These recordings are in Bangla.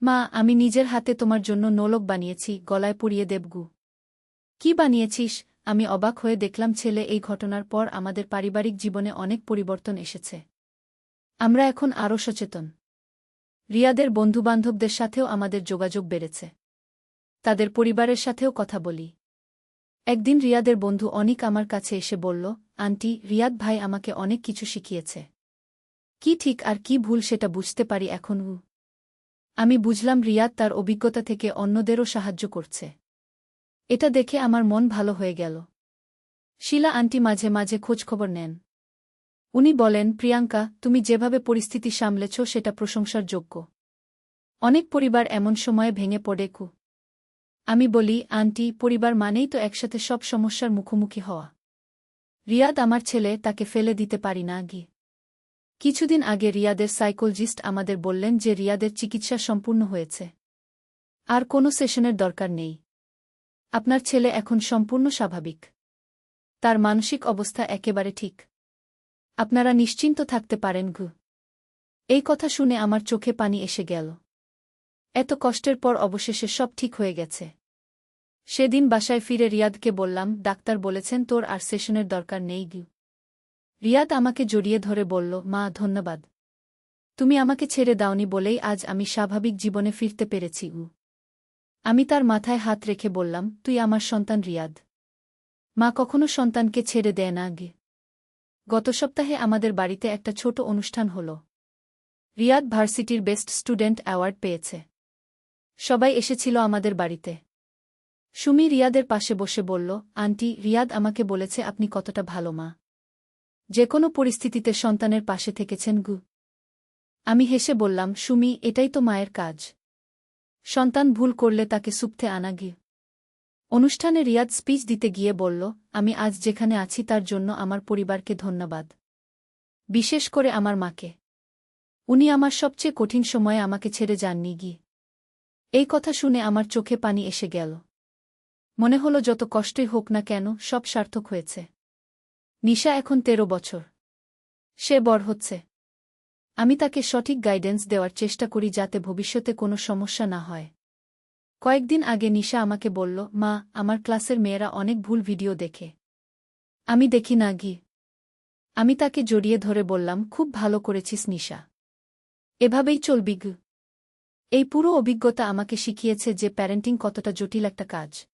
মা, আমি নিজের হাতে তোমার জন্য নোলক বানিয়েছি, গলায় পরিয়ে দেবগু। কি বানিয়েছিস? আমি অবাক হয়ে দেখলাম ছেলে, এই ঘটনার পর আমাদের পারিবারিক জীবনে অনেক পরিবর্তন এসেছে। আমরা এখন আরও সচেতন। রিয়াদের বন্ধুবান্ধবদের সাথেও আমাদের যোগাযোগ বেড়েছে। তাদের পরিবারের সাথেও কথা বলি। একদিন রিয়াদের বন্ধু অনিক আমার কাছে এসে বলল, আন্টি, রিয়াদ ভাই আমাকে অনেক কিছু শিখিয়েছে। কি ঠিক আর কি ভুল সেটা বুঝতে পারি এখন। আমি বুঝলাম রিয়াদ তার অভিজ্ঞতা থেকে অন্যদেরও সাহায্য করছে। এটা দেখে আমার মন ভালো হয়ে গেল। শিলা আন্টি মাঝে মাঝে খোঁজখবর নেন। উনি বলেন, প্রিয়াঙ্কা, তুমি যেভাবে পরিস্থিতি সামলেছ সেটা প্রশংসার যোগ্য। অনেক পরিবার এমন সময়ে ভেঙে পড়ে। আমি বলি, আন্টি, পরিবার মানেই তো একসাথে সব সমস্যার মুখোমুখি হওয়া। রিয়াদ আমার ছেলে, তাকে ফেলে দিতে পারি না। কিছুদিন আগে রিয়াদের সাইকোলজিস্ট আমাদের বললেন যে রিয়াদের চিকিৎসা সম্পূর্ণ হয়েছে। আর কোনো সেশনের দরকার নেই। আপনার ছেলে এখন সম্পূর্ণ স্বাভাবিক। তার মানসিক অবস্থা একেবারে ঠিক। আপনারা নিশ্চিন্ত থাকতে পারেন। এই কথা শুনে আমার চোখে পানি এসে গেল। এত কষ্টের পর অবশেষে সব ঠিক হয়ে গেছে। সেদিন বাসায় ফিরে রিয়াদকে বললাম, ডাক্তার বলেছেন তোর আর সেশনের দরকার নেই। রিয়াদ আমাকে জড়িয়ে ধরে বলল, মা, ধন্যবাদ। তুমি আমাকে ছেড়ে দাওনি বলেই আজ আমি স্বাভাবিক জীবনে ফিরতে পেরেছি। আমি তার মাথায় হাত রেখে বললাম, তুই আমার সন্তান রিয়াদ। মা কখনো সন্তানকে ছেড়ে দেয় না। গত সপ্তাহে আমাদের বাড়িতে একটা ছোট অনুষ্ঠান হল। রিয়াদ ভার্সিটির বেস্ট স্টুডেন্ট অ্যাওয়ার্ড পেয়েছে। সবাই এসেছিল আমাদের বাড়িতে। সুমি রিয়াদের পাশে বসে বলল, আন্টি, রিয়াদ আমাকে বলেছে আপনি কতটা ভালো মা। যে কোনো পরিস্থিতিতে সন্তানের পাশে থেকেছেন। আমি হেসে বললাম, সুমি, এটাই তো মায়ের কাজ। সন্তান ভুল করলে তাকে সুপ্তে আনা। অনুষ্ঠানে রিয়াদ স্পিচ দিতে গিয়ে বলল, আমি আজ যেখানে আছি তার জন্য আমার পরিবারকে ধন্যবাদ। বিশেষ করে আমার মাকে। উনি আমার সবচেয়ে কঠিন সময়ে আমাকে ছেড়ে যাননি। এই কথা শুনে আমার চোখে পানি এসে গেল। মনে হলো যত কষ্টই হোক না কেন, সব সার্থক হয়েছে। নিশা এখন 13 বছর। সে বড় হচ্ছে। আমি তাকে সঠিক গাইডেন্স দেওয়ার চেষ্টা করি যাতে ভবিষ্যতে কোনো সমস্যা না হয়। কয়েকদিন আগে নিশা আমাকে বলল, মা, আমার ক্লাসের মেয়েরা অনেক ভুল ভিডিও দেখে। আমি দেখি না। আমি তাকে জড়িয়ে ধরে বললাম, খুব ভালো করেছিস নিশা। এভাবেই চলবি। এই পুরো অভিজ্ঞতা আমাকে শিখিয়েছে যে প্যারেন্টিং কতটা জটিল একটা কাজ।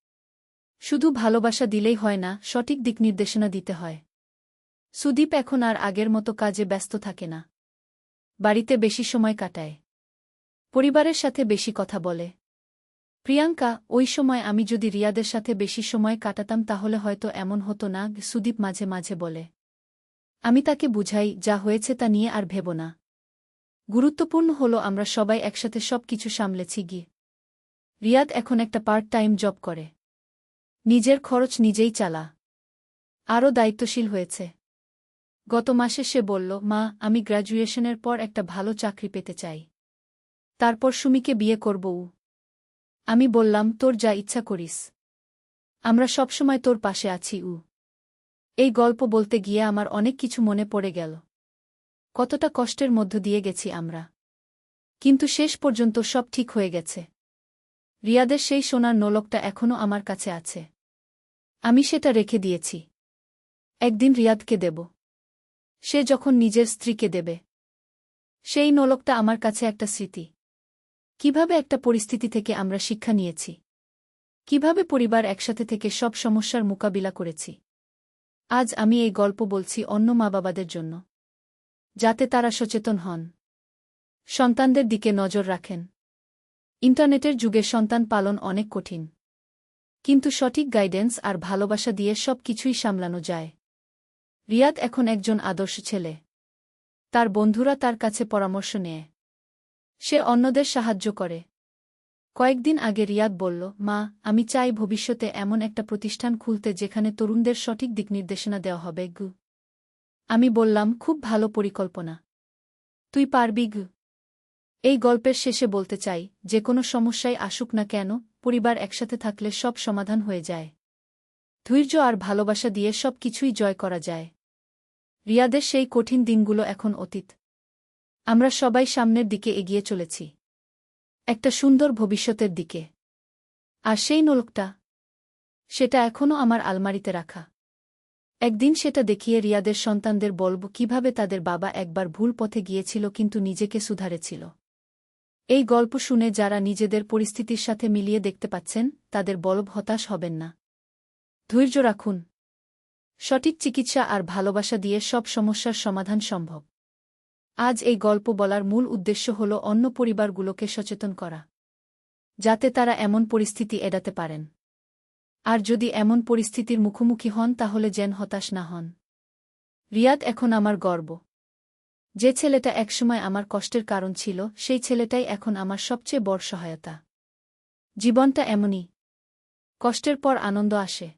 শুধু ভালোবাসা দিলেই হয় না, সঠিক দিকনির্দেশনা দিতে হয়। সুদীপ এখন আর আগের মতো কাজে ব্যস্ত থাকে না। বাড়িতে বেশি সময় কাটায়। পরিবারের সাথে বেশি কথা বলে। প্রিয়াঙ্কা, ওই সময় আমি যদি রিয়াদের সাথে বেশি সময় কাটাতাম তাহলে হয়তো এমন হতো না। সুদীপ মাঝে মাঝে বলে। আমি তাকে বুঝাই, যা হয়েছে তা নিয়ে আর ভেবো না। গুরুত্বপূর্ণ হলো আমরা সবাই একসাথে সব কিছু সামলেছি। রিয়াদ এখন একটা পার্ট টাইম জব করে। নিজের খরচ নিজেই চালা। আরও দায়িত্বশীল হয়েছে। গত মাসে সে বলল, মা, আমি গ্র্যাজুয়েশনের পর একটা ভালো চাকরি পেতে চাই। তারপর সুমিকে বিয়ে করব। আমি বললাম, তোর যা ইচ্ছা করিস। আমরা সবসময় তোর পাশে আছি। এই গল্প বলতে গিয়ে আমার অনেক কিছু মনে পড়ে গেল। কতটা কষ্টের মধ্য দিয়ে গেছি আমরা। কিন্তু শেষ পর্যন্ত সব ঠিক হয়ে গেছে। রিয়াদের সেই সোনার নোলকটা এখনও আমার কাছে আছে। আমি সেটা রেখে দিয়েছি। একদিন রিয়াদকে দেব। সে যখন নিজের স্ত্রীকে দেবে। সেই নোলকটা আমার কাছে একটা স্মৃতি। কিভাবে একটা পরিস্থিতি থেকে আমরা শিক্ষা নিয়েছি। কিভাবে পরিবার একসাথে থেকে সব সমস্যার মোকাবিলা করেছি। আজ আমি এই গল্প বলছি অন্য মা-বাবাদের জন্য। যাতে তারা সচেতন হন। সন্তানদের দিকে নজর রাখেন। ইন্টারনেটের যুগে সন্তান পালন অনেক কঠিন। কিন্তু সঠিক গাইডেন্স আর ভালোবাসা দিয়ে সব কিছুই সামলানো যায়। রিয়াদ এখন একজন আদর্শ ছেলে। তার বন্ধুরা তার কাছে পরামর্শ নেয়। সে অন্যদের সাহায্য করে। কয়েকদিন আগে রিয়াদ বলল, মা, আমি চাই ভবিষ্যতে এমন একটা প্রতিষ্ঠান খুলতে যেখানে তরুণদের সঠিক দিকনির্দেশনা দেওয়া হবে। আমি বললাম, খুব ভালো পরিকল্পনা। তুই পারবি। এই গল্পের শেষে বলতে চাই, যে কোনো সমস্যায় আসুক না কেন, পরিবার একসাথে থাকলে সব সমাধান হয়ে যায়। ধৈর্য আর ভালোবাসা দিয়ে সব কিছুই জয় করা যায়। রিয়াদের সেই কঠিন দিনগুলো এখন অতীত। আমরা সবাই সামনের দিকে এগিয়ে চলেছি। একটা সুন্দর ভবিষ্যতের দিকে। আর সেই নোলকটা, সেটা এখনও আমার আলমারিতে রাখা। একদিন সেটা দেখিয়ে রিয়াদের সন্তানদের বলব কিভাবে তাদের বাবা একবার ভুল পথে গিয়েছিল কিন্তু নিজেকে সুধারেছিল। এই গল্প শুনে যারা নিজেদের পরিস্থিতির সাথে মিলিয়ে দেখতে পাচ্ছেন তাদের বলব হতাশ হবেন না। ধৈর্য রাখুন। সঠিক চিকিৎসা আর ভালোবাসা দিয়ে সব সমস্যার সমাধান সম্ভব। আজ এই গল্প বলার মূল উদ্দেশ্য হল অন্য পরিবারগুলোকে সচেতন করা, যাতে তারা এমন পরিস্থিতি এড়াতে পারেন। আর যদি এমন পরিস্থিতির মুখোমুখি হন তাহলে যেন হতাশ না হন। রিয়াদ এখন আমার গর্ব। যে ছেলেটা একসময় আমার কষ্টের কারণ ছিল সেই ছেলেটাই এখন আমার সবচেয়ে বড় সহায়তা। জীবনটা এমনই, কষ্টের পর আনন্দ আসে।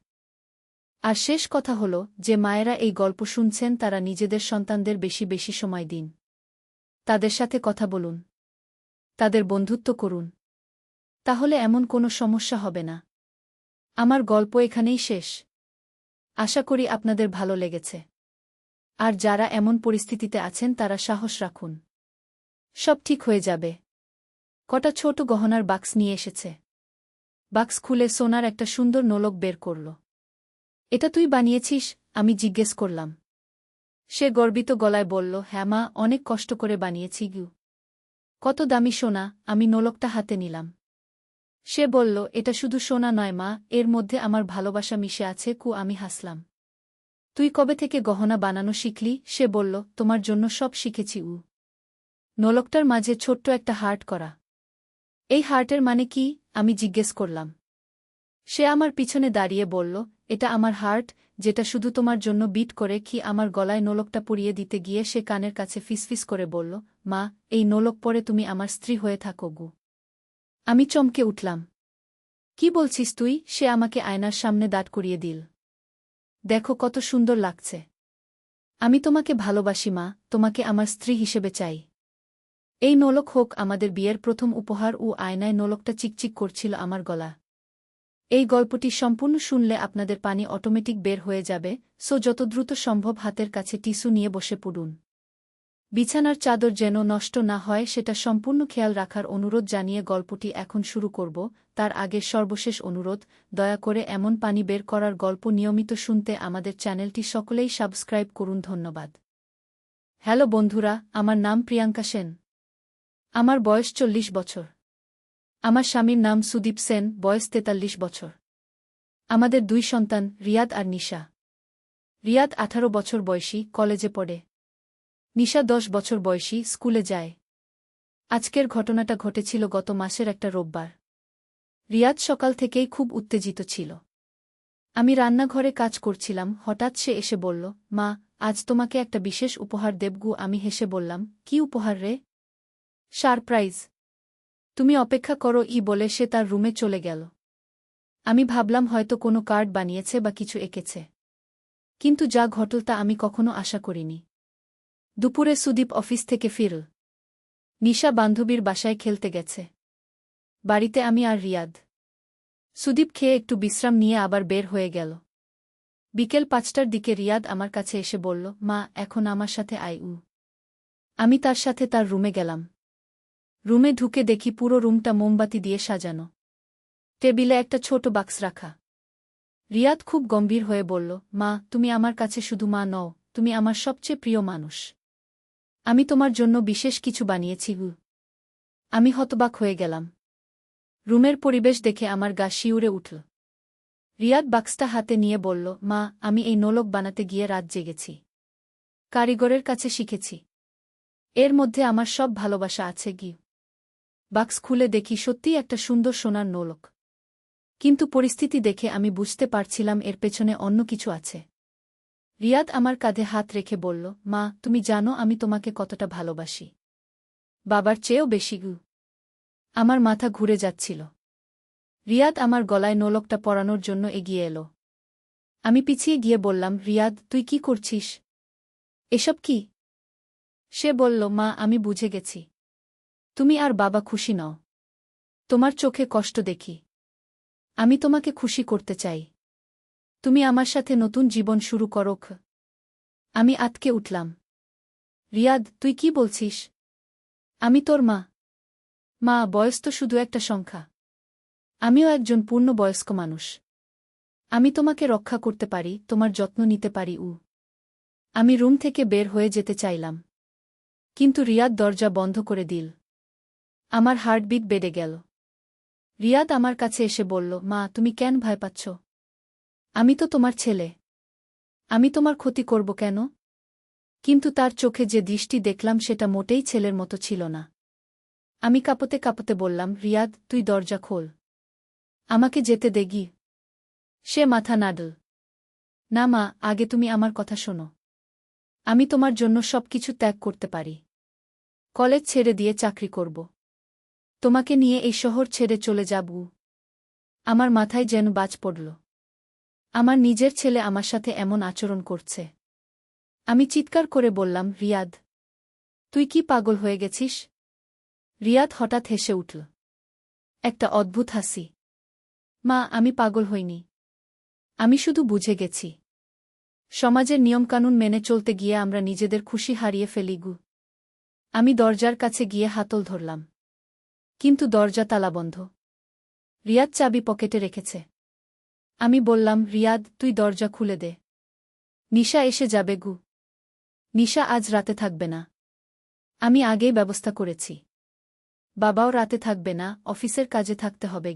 আর শেষ কথা হল, যে মায়েরা এই গল্প শুনছেন তারা নিজেদের সন্তানদের বেশি বেশি সময় দিন। তাদের সাথে কথা বলুন, তাদের বন্ধুত্ব করুন। তাহলে এমন কোনো সমস্যা হবে না। আমার গল্প এখানেই শেষ। আশা করি আপনাদের ভালো লেগেছে। আর যারা এমন পরিস্থিতিতে আছেন তারা সাহস রাখুন। সব ঠিক হয়ে যাবে। কটা ছোট গহনার বাক্স নিয়ে এসেছে। বাক্স খুলে সোনার একটা সুন্দর নোলক বের করল। এটা তুই বানিয়েছিস? আমি জিজ্ঞেস করলাম। সে গর্বিত গলায় বলল, হ্যাঁ মা, অনেক কষ্ট করে বানিয়েছি গু। কত দামি সোনা! আমি নোলকটা হাতে নিলাম। সে বলল, এটা শুধু সোনা নয় মা, এর মধ্যে আমার ভালোবাসা মিশে আছে। আমি হাসলাম। তুই কবে থেকে গহনা বানানো শিখলি? সে বলল, তোমার জন্য সব শিখেছি। নোলকটার মাঝে ছোট্ট একটা হার্ট করা। এই হার্টের মানে কি? আমি জিজ্ঞেস করলাম। সে আমার পিছনে দাঁড়িয়ে বলল, এটা আমার হার্ট, যেটা শুধু তোমার জন্য বিট করে। আমার গলায় নোলকটা পরিয়ে দিতে গিয়ে সে কানের কাছে ফিসফিস করে বলল, মা, এই নোলক পরে তুমি আমার স্ত্রী হয়ে থাকো গু। আমি চমকে উঠলাম। কি বলছিস তুই? সে আমাকে আয়নার সামনে দাঁড় করিয়ে দিল। দেখো কত সুন্দর লাগছে। আমি তোমাকে ভালোবাসি মা, তোমাকে আমার স্ত্রী হিসেবে চাই। এই নোলক হোক আমাদের বিয়ের প্রথম উপহার। আয়নায় নোলকটা চিকচিক করছিল আমার গলা। এই গল্পটি সম্পূর্ণ শুনলে আপনাদের পানি অটোমেটিক বের হয়ে যাবে, যত দ্রুত সম্ভব হাতের কাছে টিস্যু নিয়ে বসে পড়ুন। বিছানার চাদর যেন নষ্ট না হয় সেটা সম্পূর্ণ খেয়াল রাখার অনুরোধ জানিয়ে গল্পটি এখন শুরু করব। তার আগে সর্বশেষ অনুরোধ, দয়া করে এমন পানি বের করার গল্প নিয়মিত শুনতে আমাদের চ্যানেলটি সকলেই সাবস্ক্রাইব করুন। ধন্যবাদ। হ্যালো বন্ধুরা, আমার নাম প্রিয়াঙ্কা সেন। আমার বয়স 40 বছর। আমার স্বামীর নাম সুদীপ সেন, বয়স 43 বছর। আমাদের 2 সন্তান, রিয়াদ আর নিশা। রিয়াদ 18 বছর বয়সী, কলেজে পড়ে। নিশা 10 বছর বয়সী, স্কুলে যায়। আজকের ঘটনাটা ঘটেছিল গত মাসের একটা রোববার। রিয়াদ সকাল থেকেই খুব উত্তেজিত ছিল। আমি রান্নাঘরে কাজ করছিলাম, হঠাৎ সে এসে বলল, মা, আজ তোমাকে একটা বিশেষ উপহার দেবগু। আমি হেসে বললাম, কি উপহার রে? সারপ্রাইজ। তুমি অপেক্ষা করো বলে সে তার রুমে চলে গেল। আমি ভাবলাম হয়তো কোনো কার্ড বানিয়েছে বা কিছু এঁকেছে। কিন্তু যা ঘটল তা আমি কখনো আশা করিনি। দুপুরে সুদীপ অফিস থেকে ফিরল। নিশা বান্ধবীর বাসায় খেলতে গেছে। বাড়িতে আমি আর রিয়াদ। সুদীপ খেয়ে একটু বিশ্রাম নিয়ে আবার বের হয়ে গেল। বিকেল 5টার দিকে রিয়াদ আমার কাছে এসে বলল, মা, এখন আমার সাথে আয়। আমি তার সাথে তার রুমে গেলাম। রুমে ঢুকে দেখি পুরো রুমটা মোমবাতি দিয়ে সাজানো। টেবিলে একটা ছোট বাক্স রাখা। রিয়াদ খুব গম্ভীর হয়ে বলল, মা, তুমি আমার কাছে শুধু মা নও, তুমি আমার সবচেয়ে প্রিয় মানুষ। আমি তোমার জন্য বিশেষ কিছু বানিয়েছি। আমি হতবাক হয়ে গেলাম। রুমের পরিবেশ দেখে আমার গা শিউরে উঠল। রিয়াদ বাক্সটা হাতে নিয়ে বলল, মা, আমি এই নোলক বানাতে গিয়ে রাত জেগেছি। কারিগরের কাছে শিখেছি। এর মধ্যে আমার সব ভালোবাসা আছে। বাক্স খুলে দেখি সত্যিই একটা সুন্দর সোনার নোলক। কিন্তু পরিস্থিতি দেখে আমি বুঝতে পারছিলাম এর পেছনে অন্য কিছু আছে। রিয়াদ আমার কাঁধে হাত রেখে বলল, মা, তুমি জানো আমি তোমাকে কতটা ভালোবাসি। বাবার চেয়েও বেশি। আমার মাথা ঘুরে যাচ্ছিল। রিয়াদ আমার গলায় নোলকটা পরানোর জন্য এগিয়ে এলো। আমি পিছিয়ে গিয়ে বললাম, রিয়াদ, তুই কি করছিস? এসব কি? সে বলল, মা, আমি বুঝে গেছি। তুমি আর বাবা খুশি নও। তোমার চোখে কষ্ট দেখি। আমি তোমাকে খুশি করতে চাই। তুমি আমার সাথে নতুন জীবন শুরু করো। আমি আতকে উঠলাম। রিয়াদ, তুই কি বলছিস? আমি তোর মা। মা, বয়স তো শুধু একটা সংখ্যা। আমিও একজন পূর্ণবয়স্ক মানুষ। আমি তোমাকে রক্ষা করতে পারি, তোমার যত্ন নিতে পারি। আমি রুম থেকে বের হয়ে যেতে চাইলাম, কিন্তু রিয়াদ দরজা বন্ধ করে দিল। আমার হার্টবিট বেড়ে গেল। রিয়াদ আমার কাছে এসে বলল, মা, তুমি কেন ভয় পাচ্ছ? আমি তো তোমার ছেলে। আমি তোমার ক্ষতি করব কেন? কিন্তু তার চোখে যে দৃষ্টি দেখলাম সেটা মোটেই ছেলের মতো ছিল না। আমি কাঁপতে কাঁপতে বললাম, রিয়াদ, তুই দরজা খোল। আমাকে যেতে দে গি। সে মাথা নাড়ল। না মা, আগে তুমি আমার কথা শোনো। আমি তোমার জন্য সবকিছু ত্যাগ করতে পারি। কলেজ ছেড়ে দিয়ে চাকরি করব। তোমাকে নিয়ে এই শহর ছেড়ে চলে যাব। আমার মাথায় যেন বাজ পড়ল। আমার নিজের ছেলে আমার সাথে এমন আচরণ করছে। আমি চিৎকার করে বললাম, রিয়াদ, তুই কি পাগল হয়ে গেছিস? রিয়াদ হঠাৎ হেসে উঠল। একটা অদ্ভুত হাসি। মা, আমি পাগল হইনি। আমি শুধু বুঝে গেছি, সমাজের নিয়মকানুন মেনে চলতে গিয়ে আমরা নিজেদের খুশি হারিয়ে ফেলি। আমি দরজার কাছে গিয়ে হাতল ধরলাম, কিন্তু দরজা তালাবন্ধ। রিয়াদ চাবি পকেটে রেখেছে। আমি বললাম, রিয়াদ, তুই দরজা খুলে দে। নিশা এসে যাবে। নিশা আজ রাতে থাকবে না। আমি আগেই ব্যবস্থা করেছি। বাবাও রাতে থাকবে না, অফিসের কাজে থাকতে হবে।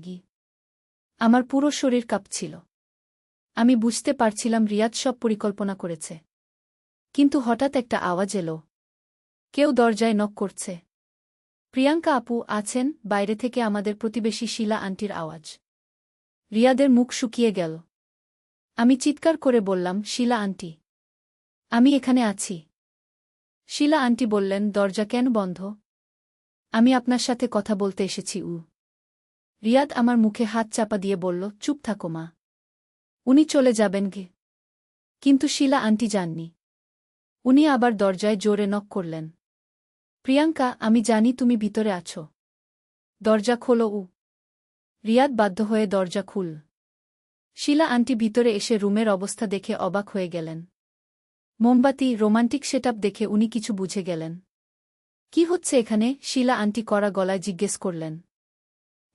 আমার পুরো শরীর কাঁপছিল। আমি বুঝতে পারছিলাম রিয়াদ সব পরিকল্পনা করেছে। কিন্তু হঠাৎ একটা আওয়াজ এলো। কেউ দরজায় নক করছে। প্রিয়াঙ্কা আপু আছেন? বাইরে থেকে আমাদের প্রতিবেশী শীলা আন্টির আওয়াজ। রিয়াদের মুখ শুকিয়ে গেল। আমি চিৎকার করে বললাম, শীলা আন্টি, আমি এখানে আছি। শীলা আন্টি বললেন, দরজা কেন বন্ধ? আমি আপনার সাথে কথা বলতে এসেছি। রিয়াদ আমার মুখে হাত চাপা দিয়ে বলল, চুপ থাকো মা। উনি চলে যাবেন গে। কিন্তু শীলা আন্টি যাননি। উনি আবার দরজায় জোরে নক করলেন। প্রিয়াঙ্কা, আমি জানি তুমি ভিতরে আছো। দরজা খোলো। রিয়াদ বাধ্য হয়ে দরজা খুল। শীলা আন্টি ভিতরে এসে রুমের অবস্থা দেখে অবাক হয়ে গেলেন। মোমবাতি, রোমান্টিক সেটআপ দেখে উনি কিছু বুঝে গেলেন। কি হচ্ছে এখানে? শীলা আন্টি কড়া গলায় জিজ্ঞেস করলেন।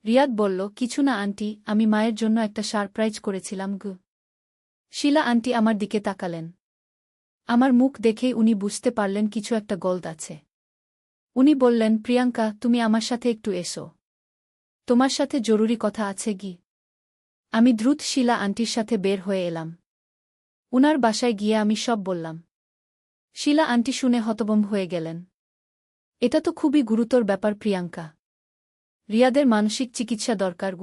রিয়াদ বলল, কিছু না আন্টি, আমি মায়ের জন্য একটা সারপ্রাইজ করেছিলাম। শীলা আন্টি আমার দিকে তাকালেন। আমার মুখ দেখেই উনি বুঝতে পারলেন কিছু একটা গল্দ আছে। উনি বললেন, প্রিয়াঙ্কা, তুমি আমার সাথে একটু এসো। তোমার সাথে জরুরি কথা আছে। আমি দ্রুত শীলা আন্টির সাথে বের হয়ে এলাম। উনার বাসায় গিয়ে আমি সব বললাম। শীলা আন্টি শুনে হতভম্ব হয়ে গেলেন। এটা তো খুবই গুরুতর ব্যাপার প্রিয়াঙ্কা। রিয়াদের মানসিক চিকিৎসা দরকার।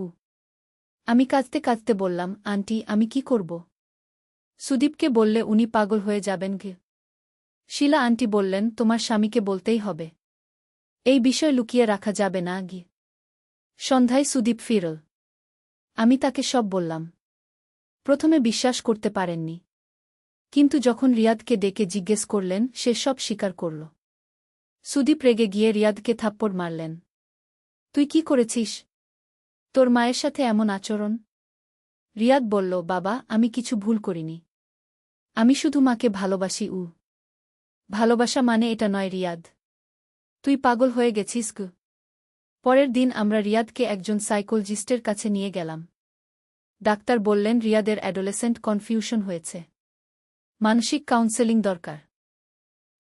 আমি কাঁদতে কাঁদতে বললাম, আন্টি, আমি কি করব? সুদীপকে বললে উনি পাগল হয়ে যাবেন। শীলা আন্টি বললেন, তোমার স্বামীকে বলতেই হবে। এই বিষয় লুকিয়ে রাখা যাবে না। সন্ধ্যায় সুদীপ ফিরল। আমি তাকে সব বললাম। প্রথমে বিশ্বাস করতে পারেননি, কিন্তু যখন রিয়াদকে ডেকে জিজ্ঞেস করলেন, সে সব স্বীকার করল। সুদীপ রেগে গিয়ে রিয়াদকে থাপ্পড় মারলেন। তুই কি করেছিস? তোর মায়ের সাথে এমন আচরণ? রিয়াদ বলল, বাবা, আমি কিছু ভুল করিনি। আমি শুধু মাকে ভালোবাসি। ভালোবাসা মানে এটা নয় রিয়াদ। তুই পাগল হয়ে গেছিস। পরের দিন আমরা রিয়াদকে একজন সাইকোলজিস্টের কাছে নিয়ে গেলাম। ডাক্তার বললেন, রিয়াদের অ্যাডোলেসেন্ট কনফিউশন হয়েছে। মানসিক কাউন্সেলিং দরকার।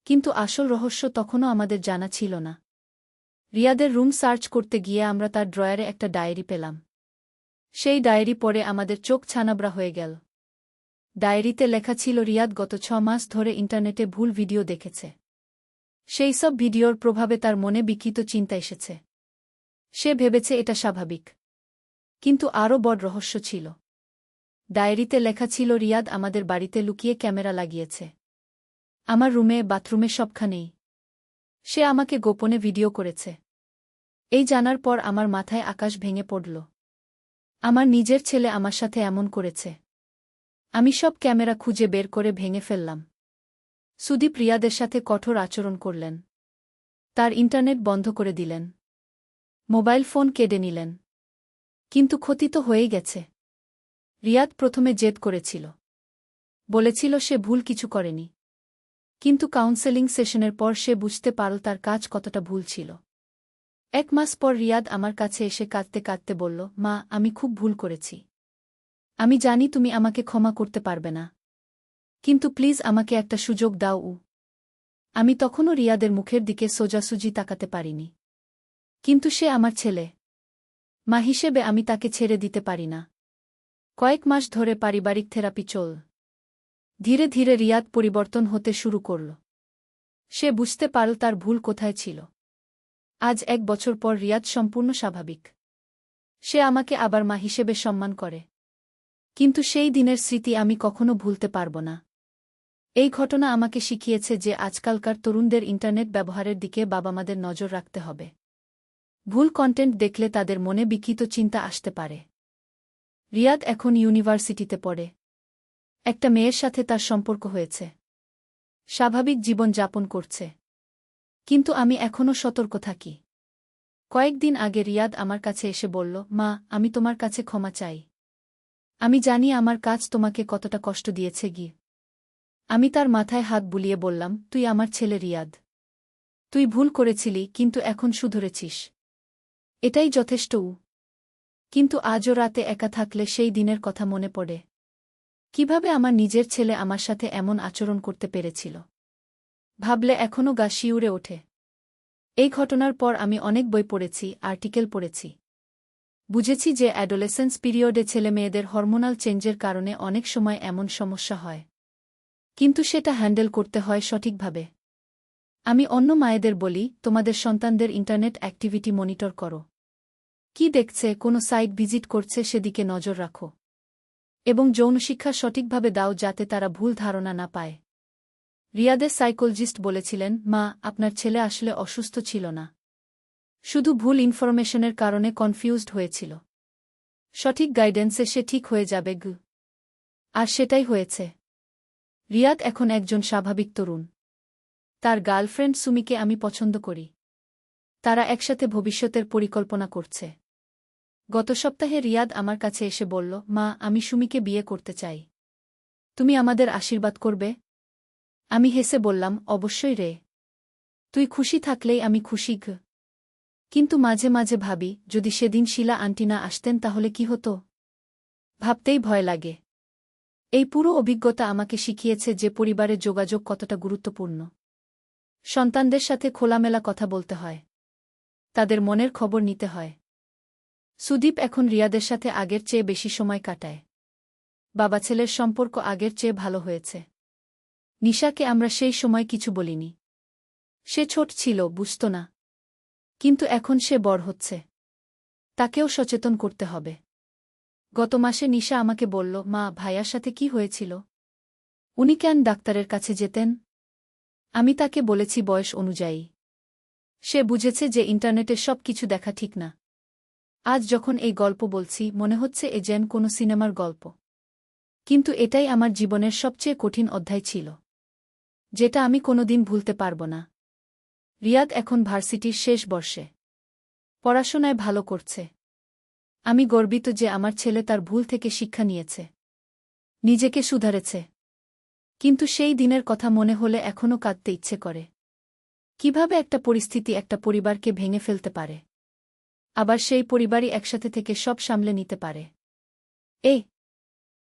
কিন্তু আসল রহস্য তখনও আমাদের জানা ছিল না। রিয়াদের রুম সার্চ করতে গিয়ে আমরা তার ড্রয়ারে একটা ডায়েরি পেলাম। সেই ডায়েরি পড়ে আমাদের চোখ ছানাবড়া হয়ে গেল। ডায়েরিতে লেখা ছিল, রিয়াদ গত 6 মাস ধরে ইন্টারনেটে ভুল ভিডিও দেখেছে। সেই সব ভিডিওর প্রভাবে তার মনে বিকৃত চিন্তা এসেছে। সে ভেবেছে এটা স্বাভাবিক। কিন্তু আরও বড় রহস্য ছিল। ডায়েরিতে লেখা ছিল, রিয়াদ আমাদের বাড়িতে লুকিয়ে ক্যামেরা লাগিয়েছে। আমার রুমে, বাথরুমে, সবখানেই। সে আমাকে গোপনে ভিডিও করেছে। এই জানার পর আমার মাথায় আকাশ ভেঙে পড়ল। আমার নিজের ছেলে আমার সাথে এমন করেছে। আমি সব ক্যামেরা খুঁজে বের করে ভেঙে ফেললাম। সুদীপ রিয়াদের সাথে কঠোর আচরণ করলেন। তার ইন্টারনেট বন্ধ করে দিলেন। মোবাইল ফোন কেড়ে নিলেন। কিন্তু ক্ষতি তো হয়েই গেছে। রিয়াদ প্রথমে জেদ করেছিল। বলেছিল সে ভুল কিছু করেনি। কিন্তু কাউন্সেলিং সেশনের পর সে বুঝতে পারল তার কাজ কতটা ভুল ছিল। 1 মাস পর রিয়াদ আমার কাছে এসে কাঁদতে কাঁদতে বলল, মা, আমি খুব ভুল করেছি। আমি জানি তুমি আমাকে ক্ষমা করতে পারবে না। কিন্তু প্লিজ আমাকে একটা সুযোগ দাও। আমি তখনও রিয়াদের মুখের দিকে সোজাসুজি তাকাতে পারিনি। কিন্তু সে আমার ছেলে। মা হিসেবে আমি তাকে ছেড়ে দিতে পারি না। কয়েক মাস ধরে পারিবারিক থেরাপি চল। ধীরে ধীরে রিয়াদ পরিবর্তন হতে শুরু করল। সে বুঝতে পারল তার ভুল কোথায় ছিল। আজ 1 বছর পর রিয়াদ সম্পূর্ণ স্বাভাবিক। সে আমাকে আবার মা হিসেবে সম্মান করে। কিন্তু সেই দিনের স্মৃতি আমি কখনো ভুলতে পারব না। এই ঘটনা আমাকে শিখিয়েছে যে আজকালকার তরুণদের ইন্টারনেট ব্যবহারের দিকে বাবা-মাদের নজর রাখতে হবে। ভুল কন্টেন্ট দেখলে তাদের মনে বিকৃত চিন্তা আসতে পারে। রিয়াদ এখন ইউনিভার্সিটিতে পড়ে। একটা মেয়ের সাথে তার সম্পর্ক হয়েছে। স্বাভাবিক জীবন যাপন করছে। কিন্তু আমি এখনও সতর্ক থাকি। কয়েকদিন আগে রিয়াদ আমার কাছে এসে বলল, মা, আমি তোমার কাছে ক্ষমা চাই। আমি জানি আমার কাজ তোমাকে কতটা কষ্ট দিয়েছে গি। আমি তার মাথায় হাত বুলিয়ে বললাম, তুই আমার ছেলে রিয়াদ। তুই ভুল করেছিলি, কিন্তু এখন শুধরেছিস। এটাই যথেষ্ট। কিন্তু আজও রাতে একা থাকলে সেই দিনের কথা মনে পড়ে। কিভাবে আমার নিজের ছেলে আমার সাথে এমন আচরণ করতে পেরেছিল। ভাবলে এখনও গা শিউরে ওঠে। এই ঘটনার পর আমি অনেক বই পড়েছি, আর্টিকেল পড়েছি। বুঝেছি যে অ্যাডোলেসেন্স পিরিয়ডে ছেলেমেয়েদের হরমোনাল চেঞ্জের কারণে অনেক সময় এমন সমস্যা হয়। কিন্তু সেটা হ্যান্ডেল করতে হয় সঠিকভাবে। আমি অন্য মায়েদের বলি, তোমাদের সন্তানদের ইন্টারনেট অ্যাক্টিভিটি মনিটর করো। কি দেখছে, কোনো সাইট ভিজিট করছে সেদিকে নজর রাখো। এবং যৌনশিক্ষা সঠিকভাবে দাও যাতে তারা ভুল ধারণা না পায়। রিয়াদের সাইকোলজিস্ট বলেছিলেন, মা, আপনার ছেলে আসলে অসুস্থ ছিল না। শুধু ভুল ইনফরমেশনের কারণে কনফিউজড হয়েছিল। সঠিক গাইডেন্সে সে ঠিক হয়ে যাবে গু। আর সেটাই হয়েছে। রিয়াদ এখন একজন স্বাভাবিক তরুণ। তার গার্লফ্রেন্ড সুমিকে আমি পছন্দ করি। তারা একসাথে ভবিষ্যতের পরিকল্পনা করছে। গত সপ্তাহে রিয়াদ আমার কাছে এসে বলল, মা, আমি সুমিকে বিয়ে করতে চাই। তুমি আমাদের আশীর্বাদ করবে? আমি হেসে বললাম, অবশ্যই রে। তুই খুশি থাকলেই আমি খুশি গ। কিন্তু মাঝে মাঝে ভাবি, যদি সেদিন শিলা আন্টি না আসতেন তাহলে কি হতো? ভাবতেই ভয় লাগে। এই পুরো অভিজ্ঞতা আমাকে শিখিয়েছে যে পরিবারের যোগাযোগ কতটা গুরুত্বপূর্ণ। সন্তানদের সাথে খোলামেলা কথা বলতে হয়। তাদের মনের খবর নিতে হয়। সুদীপ এখন রিয়াদের সাথে আগের চেয়ে বেশি সময় কাটায়। বাবা ছেলের সম্পর্ক আগের চেয়ে ভালো হয়েছে। নিশাকে আমরা সেই সময় কিছু বলিনি। সে ছোট ছিল, বুঝত না। কিন্তু এখন সে বড় হচ্ছে। তাকেও সচেতন করতে হবে। গত মাসে নিশা আমাকে বলল, মা, ভাইয়ার সাথে কি হয়েছিল? উনি কেন ডাক্তারের কাছে যেতেন? আমি তাকে বলেছি বয়স অনুযায়ী। সে বুঝেছে যে ইন্টারনেটে সব কিছু দেখা ঠিক না। আজ যখন এই গল্প বলছি মনে হচ্ছে এ যেন কোনো সিনেমার গল্প। কিন্তু এটাই আমার জীবনের সবচেয়ে কঠিন অধ্যায় ছিল, যেটা আমি কোনোদিন ভুলতে পারব না। রিয়াদ এখন ভার্সিটির শেষ বর্ষে। পড়াশোনায় ভালো করছে। আমি গর্বিত যে আমার ছেলে তার ভুল থেকে শিক্ষা নিয়েছে। নিজেকে সুধারেছে। কিন্তু সেই দিনের কথা মনে হলে এখনও কাঁদতে ইচ্ছে করে। কিভাবে একটা পরিস্থিতি একটা পরিবারকে ভেঙে ফেলতে পারে। আবার সেই পরিবারই একসাথে থেকে সব সামলে নিতে পারে।